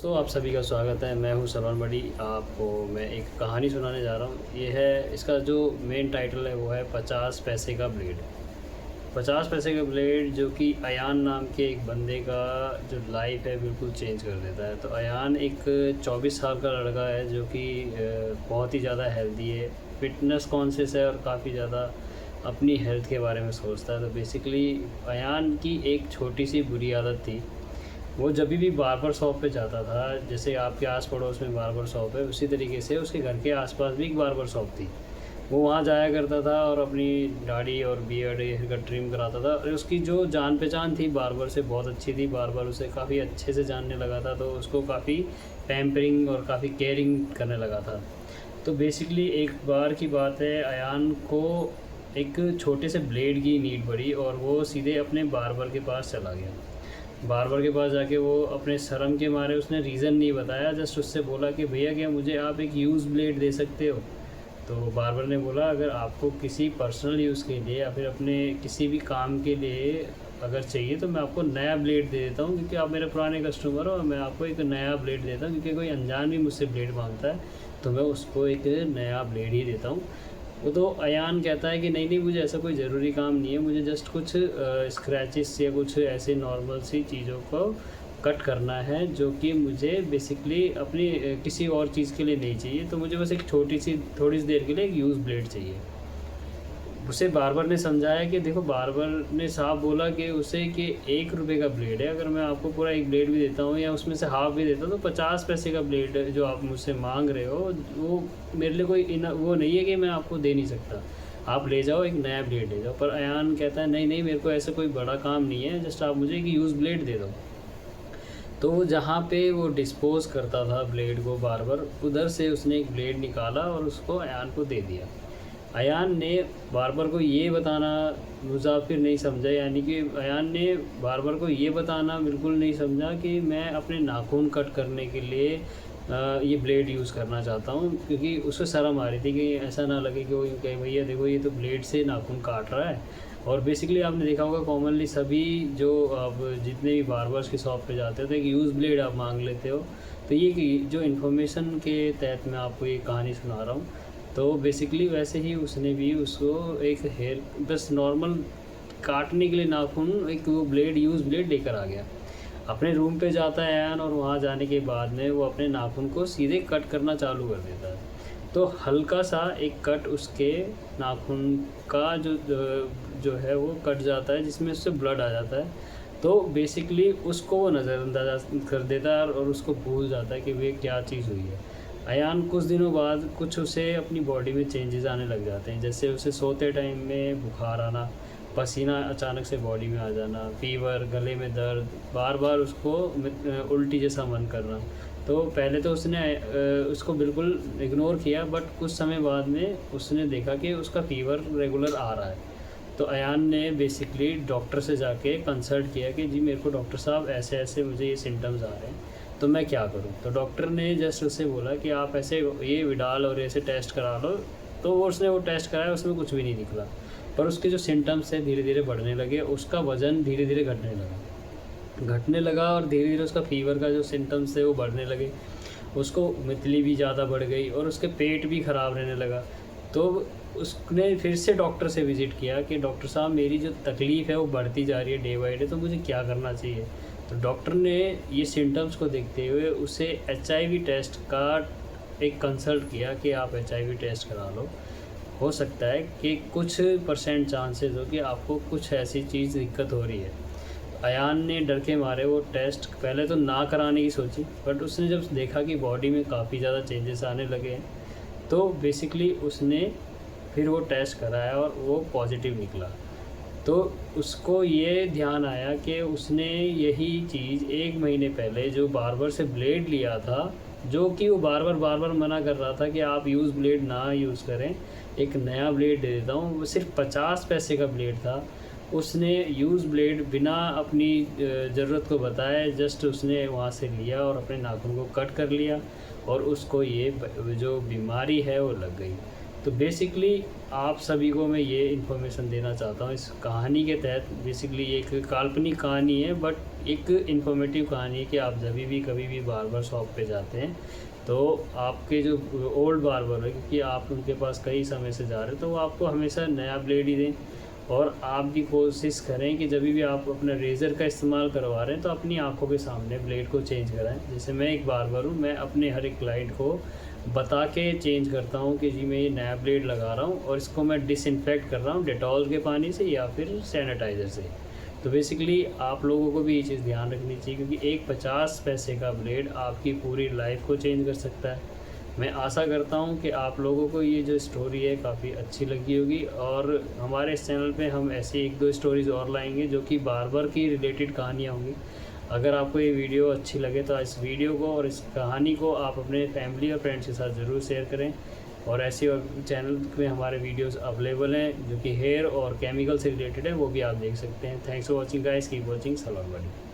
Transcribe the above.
तो आप सभी का स्वागत है। मैं हूं सरवन बड़ी। आपको मैं एक कहानी सुनाने जा रहा हूं। ये है, इसका जो मेन टाइटल है वो है 50 पैसे का ब्लेड। 50 पैसे का ब्लेड जो कि अयान नाम के एक बंदे का जो लाइफ है बिल्कुल चेंज कर देता है। तो अयान एक 24 साल का लड़का है जो कि बहुत ही ज़्यादा हेल्दी है, फिटनेस कॉन्शियस है और काफ़ी ज़्यादा अपनी हेल्थ के बारे में सोचता है। तो बेसिकली अयान की एक छोटी सी बुरी आदत थी। वो जब भी बार्बर शॉप पे जाता था, जैसे आपके आस पड़ोस में बार्बर शॉप है, उसी तरीके से उसके घर के आसपास भी एक बार्बर शॉप थी। वो वहाँ जाया करता था और अपनी दाढ़ी और बियर्ड हेयर कट ट्रिम कराता था। और उसकी जो जान पहचान थी बार्बर से बहुत अच्छी थी। बार्बर उसे काफ़ी अच्छे से जानने लगा था, तो उसको काफ़ी पैम्परिंग और काफ़ी केयरिंग करने लगा था। तो बेसिकली एक बार की बात है, अयान को एक छोटे से ब्लेड की नीड पड़ी और वो सीधे अपने बार्बर के पास चला गया। बार्बर के पास जाके वो अपने शर्म के मारे, उसने रीज़न नहीं बताया, जस्ट उससे बोला कि भैया क्या मुझे आप एक यूज़ ब्लेड दे सकते हो। तो बार्बर ने बोला अगर आपको किसी पर्सनल यूज़ के लिए या फिर अपने किसी भी काम के लिए अगर चाहिए तो मैं आपको नया ब्लेड दे देता हूँ, क्योंकि आप मेरे पुराने कस्टमर हो और मैं आपको एक नया ब्लेड देता हूँ, क्योंकि कोई अनजान भी मुझसे ब्लेड मांगता है तो मैं उसको एक नया ब्लेड ही देता हूँ। वो तो अयान कहता है कि नहीं नहीं, मुझे ऐसा कोई ज़रूरी काम नहीं है, मुझे जस्ट कुछ स्क्रैचेस या कुछ ऐसे नॉर्मल सी चीज़ों को कट करना है जो कि मुझे बेसिकली अपनी किसी और चीज़ के लिए नहीं चाहिए। तो मुझे बस एक छोटी सी थोड़ी सी देर के लिए एक यूज़ ब्लेड चाहिए। उसे बार्बर ने समझाया कि देखो, बार्बर ने साफ बोला कि उसे कि 1 रुपये का ब्लेड है, अगर मैं आपको पूरा एक ब्लेड भी देता हूँ या उसमें से हाफ भी देता हूँ तो 50 पैसे का ब्लेड जो आप मुझसे मांग रहे हो वो मेरे लिए कोई वो नहीं है कि मैं आपको दे नहीं सकता। आप ले जाओ, एक नया ब्लेड ले जाओ। पर अयान कहता है नहीं नहीं, मेरे को ऐसा कोई बड़ा काम नहीं है, जस्ट आप मुझे एक यूज़ ब्लेड दे दो। तो जहाँ पे वो डिस्पोज करता था ब्लेड को बार्बर, उधर से उसने एक ब्लेड निकाला और उसको अयान को दे दिया। अयान ने बार्बर को ये बताना मुसाफिर नहीं समझा, यानी कि अयान ने बार्बर को ये बताना बिल्कुल नहीं समझा कि मैं अपने नाखून कट करने के लिए ये ब्लेड यूज़ करना चाहता हूँ, क्योंकि उसको शर्म आ रही थी कि ऐसा ना लगे कि वो यूँ कहे भैया देखो ये तो ब्लेड से नाखून काट रहा है। और बेसिकली आपने देखा होगा कॉमनली सभी जो अब जितने भी बार्बर्स की शॉप पे जाते हो तो एक यूज़ ब्लेड आप मांग लेते हो। तो ये कि जो इन्फॉर्मेशन के तहत मैं आपको ये कहानी सुना रहा हूँ। तो बेसिकली वैसे ही उसने भी उसको एक हेयर बस नॉर्मल काटने के लिए नाखून एक वो ब्लेड यूज़ ब्लेड लेकर आ गया। अपने रूम पे जाता है एन, और वहाँ जाने के बाद में वो अपने नाखून को सीधे कट करना चालू कर देता है। तो हल्का सा एक कट उसके नाखून का जो है वो कट जाता है, जिसमें उससे ब्लड आ जाता है। तो बेसिकली उसको वो नज़रअंदाज कर देता है और उसको भूल जाता है कि वे क्या चीज़ हुई है। अयान कुछ दिनों बाद कुछ उसे अपनी बॉडी में चेंजेस आने लग जाते हैं, जैसे उसे सोते टाइम में बुखार आना, पसीना अचानक से बॉडी में आ जाना, फीवर, गले में दर्द, बार बार उसको उल्टी जैसा मन करना। तो पहले तो उसने उसको बिल्कुल इग्नोर किया, बट कुछ समय बाद में उसने देखा कि उसका फ़ीवर रेगुलर आ रहा है। तो अयान ने बेसिकली डॉक्टर से जाके कंसल्ट किया कि जी मेरे को डॉक्टर साहब ऐसे ऐसे मुझे ये सिम्टम्स आ रहे हैं, तो मैं क्या करूं। तो डॉक्टर ने जस्ट उसे बोला कि आप ऐसे ये विडाल और ऐसे टेस्ट करा लो। तो उसने वो टेस्ट कराया, उसमें कुछ भी नहीं निकला। पर उसके जो सिम्टम्स थे धीरे धीरे बढ़ने लगे, उसका वज़न धीरे धीरे घटने लगा और धीरे धीरे उसका फ़ीवर का जो सिम्टम्स थे वो बढ़ने लगे। उसको मितली भी ज़्यादा बढ़ गई और उसके पेट भी ख़राब रहने लगा। तो उसने फिर से डॉक्टर से विज़िट किया कि डॉक्टर साहब मेरी जो तकलीफ़ है वो बढ़ती जा रही है डे बाई डे, तो मुझे क्या करना चाहिए। तो डॉक्टर ने ये सिम्टम्स को देखते हुए उसे HIV टेस्ट का एक कंसल्ट किया कि आप HIV टेस्ट करा लो। हो सकता है कि कुछ परसेंट चांसेस हो कि आपको कुछ ऐसी चीज़ दिक्कत हो रही है। अयान ने डर के मारे वो टेस्ट पहले तो ना कराने की सोची, बट उसने जब देखा कि बॉडी में काफ़ी ज़्यादा चेंजेस आने लगे हैं, तो बेसिकली उसने फिर वो टेस्ट कराया और वो पॉजिटिव निकला। तो उसको ये ध्यान आया कि उसने यही चीज़ 1 महीने पहले जो बार्बर से ब्लेड लिया था, जो कि वो बार बार मना कर रहा था कि आप यूज़ ब्लेड ना यूज़ करें, एक नया ब्लेड दे देता हूँ, वो सिर्फ 50 पैसे का ब्लेड था। उसने यूज़ ब्लेड बिना अपनी ज़रूरत को बताए जस्ट उसने वहाँ से लिया और अपने नाखून को कट कर लिया और उसको ये जो बीमारी है वो लग गई। तो बेसिकली आप सभी को मैं ये इन्फॉर्मेशन देना चाहता हूँ इस कहानी के तहत। बेसिकली एक काल्पनिक कहानी है, बट एक इन्फॉर्मेटिव कहानी है कि आप जब भी कभी भी बार्बर शॉप पे जाते हैं तो आपके जो ओल्ड बार्बर है, क्योंकि आप उनके पास कई समय से जा रहे हैं, तो वो आपको हमेशा नया ब्लेड ही दें। और आप भी कोशिश करें कि जब भी आप अपना रेज़र का इस्तेमाल करवा रहे हैं तो अपनी आंखों के सामने ब्लेड को चेंज कराएं। जैसे मैं एक बार्बर हूँ, मैं अपने हर एक क्लाइंट को बता के चेंज करता हूँ कि जी मैं ये नया ब्लेड लगा रहा हूँ और इसको मैं डिसइंफेक्ट कर रहा हूँ डेटॉल के पानी से या फिर सैनिटाइज़र से। तो बेसिकली आप लोगों को भी ये चीज़ ध्यान रखनी चाहिए, क्योंकि एक 50 पैसे का ब्लेड आपकी पूरी लाइफ को चेंज कर सकता है। मैं आशा करता हूँ कि आप लोगों को ये जो स्टोरी है काफ़ी अच्छी लगी होगी, और हमारे इस चैनल पे हम ऐसे 1-2 स्टोरीज़ और लाएंगे जो कि बार्बर की रिलेटेड कहानियाँ होंगी। अगर आपको ये वीडियो अच्छी लगे तो इस वीडियो को और इस कहानी को आप अपने फैमिली और फ्रेंड्स के साथ ज़रूर शेयर करें। और ऐसे और चैनल में हमारे वीडियोस अवेलेबल हैं जो कि हेयर और केमिकल से रिलेटेड है, वो भी आप देख सकते हैं। Thanks for watching guys, keep watching Salman बड़ी।